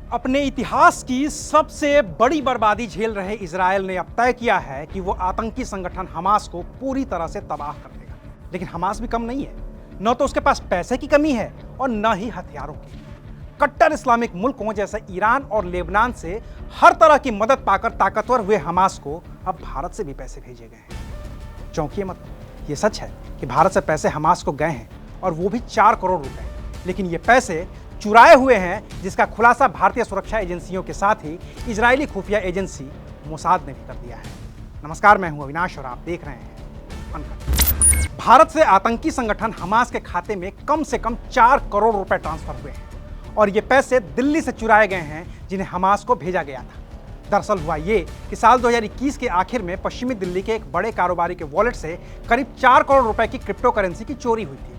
अपने इतिहास की सबसे बड़ी बर्बादी झेल रहे इजरायल ने अब तय किया है कि वो आतंकी संगठन हमास को पूरी तरह से तबाह कर देगा। लेकिन हमास भी कम नहीं है, न तो उसके पास पैसे की कमी है और न ही हथियारों की। कट्टर इस्लामिक मुल्कों जैसे ईरान और लेबनान से हर तरह की मदद पाकर ताकतवर हुए हमास को अब भारत से भी पैसे भेजे गए हैं। चौंकिए मत, ये सच है कि भारत से पैसे हमास को गए हैं और वो भी 4 करोड़ रुपए। लेकिन ये पैसे चुराए हुए हैं, जिसका खुलासा भारतीय सुरक्षा एजेंसियों के साथ ही इजरायली खुफिया एजेंसी मोसाद ने भी कर दिया है। नमस्कार, मैं हूं अविनाश और आप देख रहे हैं अनकट। भारत से आतंकी संगठन हमास के खाते में कम से कम 4 करोड़ रुपए ट्रांसफर हुए हैं और ये पैसे दिल्ली से चुराए गए हैं, जिन्हें हमास को भेजा गया था। दरअसल हुआ ये कि साल 2021 के आखिर में पश्चिमी दिल्ली के एक बड़े कारोबारी के वॉलेट से करीब 4 करोड़ रुपए की क्रिप्टो करेंसी की चोरी हुई थी।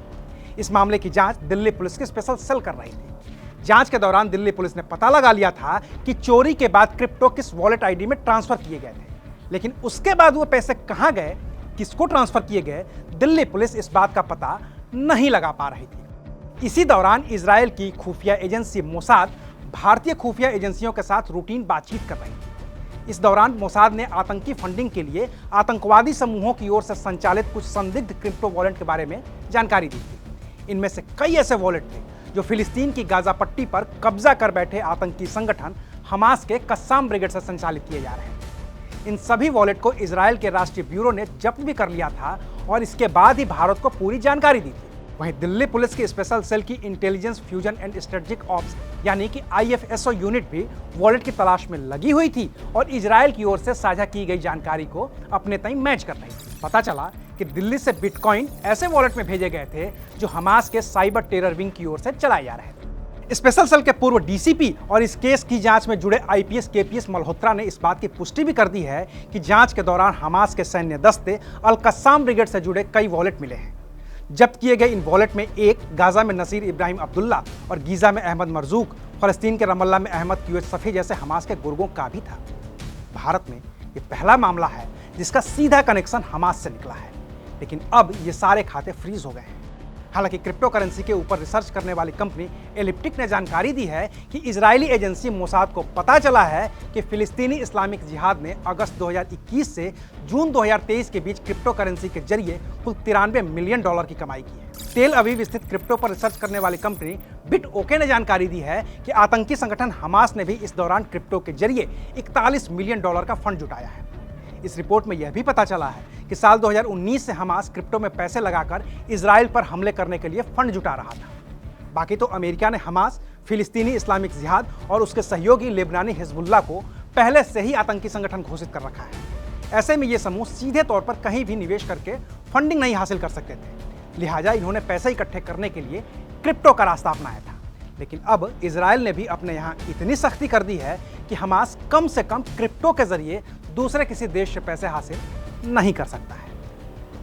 इस मामले की जांच दिल्ली पुलिस की स्पेशल सेल कर रही थी। जांच के दौरान दिल्ली पुलिस ने पता लगा लिया था कि चोरी के बाद क्रिप्टो किस वॉलेट आईडी में ट्रांसफर किए गए थे, लेकिन उसके बाद वो पैसे कहां गए, किसको ट्रांसफर किए गए, दिल्ली पुलिस इस बात का पता नहीं लगा पा रही थी। इसी दौरान इजरायल की खुफिया एजेंसी मोसाद भारतीय खुफिया एजेंसियों के साथ रूटीन बातचीत कर रही थी। इस दौरान मोसाद ने आतंकी फंडिंग के लिए आतंकवादी समूहों की ओर से संचालित कुछ संदिग्ध क्रिप्टो वॉलेट के बारे में जानकारी दी थी। इनमें से कई ऐसे वॉलेट थे जो फिलिस्तीन की गाजा पट्टी पर कब्जा कर बैठे आतंकी संगठन हमास के कस्साम ब्रिगेड से संचालित किए जा रहे हैं। इन सभी वॉलेट को इजरायल के राष्ट्रीय ब्यूरो ने जब्त भी कर लिया था और इसके बाद ही भारत को पूरी जानकारी दी थी। वहीं दिल्ली पुलिस की स्पेशल सेल की intelligence fusion and strategic ops यानी कि IFSO यूनिट भी वॉलेट की तलाश में लगी हुई थी और इजरायल की ओर से साझा की गई जानकारी को अपने तय मैच कर रही थी। पता चला कि दिल्ली से बिटकॉइन ऐसे वॉलेट में भेजे गए थे जो हमास के साइबर टेरर विंग की ओर से चलाए जा रहे थे। स्पेशल सेल के पूर्व DCP और इस केस की जांच में जुड़े IPS KPS मल्होत्रा ने इस बात की पुष्टि भी कर दी है कि जांच के दौरान हमास के सैन्य दस्ते अल कस्साम ब्रिगेड से जुड़े कई वॉलेट मिले हैं। जब्त किए गए इन वॉलेट में एक गाजा में नसीर इब्राहिम अब्दुल्ला और गीजा में अहमद मरजूक, फलस्तीन के रमल्ला में अहमद QH सफ़ी जैसे हमास के गुर्गों का भी था। भारत में ये पहला मामला है जिसका सीधा कनेक्शन हमास से निकला है, लेकिन अब ये सारे खाते फ्रीज हो गए हैं। हालांकि क्रिप्टो करेंसी के ऊपर रिसर्च करने वाली कंपनी एलिप्टिक ने जानकारी दी है कि इजरायली एजेंसी मोसाद को पता चला है कि फिलिस्तीनी इस्लामिक जिहाद ने अगस्त 2021 से जून 2023 के बीच क्रिप्टो करेंसी के जरिए कुल $93 मिलियन की कमाई की है। तेल अवीव स्थित क्रिप्टो पर रिसर्च करने वाली कंपनी BitOke ने जानकारी दी है कि आतंकी संगठन हमास ने भी इस दौरान क्रिप्टो के जरिए $41 मिलियन का फंड जुटाया है। इस रिपोर्ट में यह भी पता चला है कि साल 2019 से हमास क्रिप्टो में पैसे लगाकर इजराइल पर हमले करने के लिए फंड जुटा रहा था। बाकी तो अमेरिका ने हमास, फिलिस्तीनी इस्लामिक जिहाद और उसके सहयोगी लेबनानी हिजबुल्लाह को पहले से ही आतंकी संगठन घोषित कर रखा है। ऐसे में ये समूह सीधे तौर पर कहीं भी निवेश करके फंडिंग नहीं हासिल कर सकते थे, लिहाजा इन्होंने पैसे इकट्ठे करने के लिए क्रिप्टो का रास्ता अपनाया था। लेकिन अब इजरायल ने भी अपने यहाँ इतनी सख्ती कर दी है कि हमास कम से कम क्रिप्टो के जरिए दूसरे किसी देश से पैसे हासिल नहीं कर सकता है।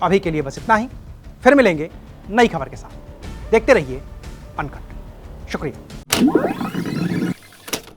अभी के लिए बस इतना ही, फिर मिलेंगे नई खबर के साथ। देखते रहिए अनकट। शुक्रिया।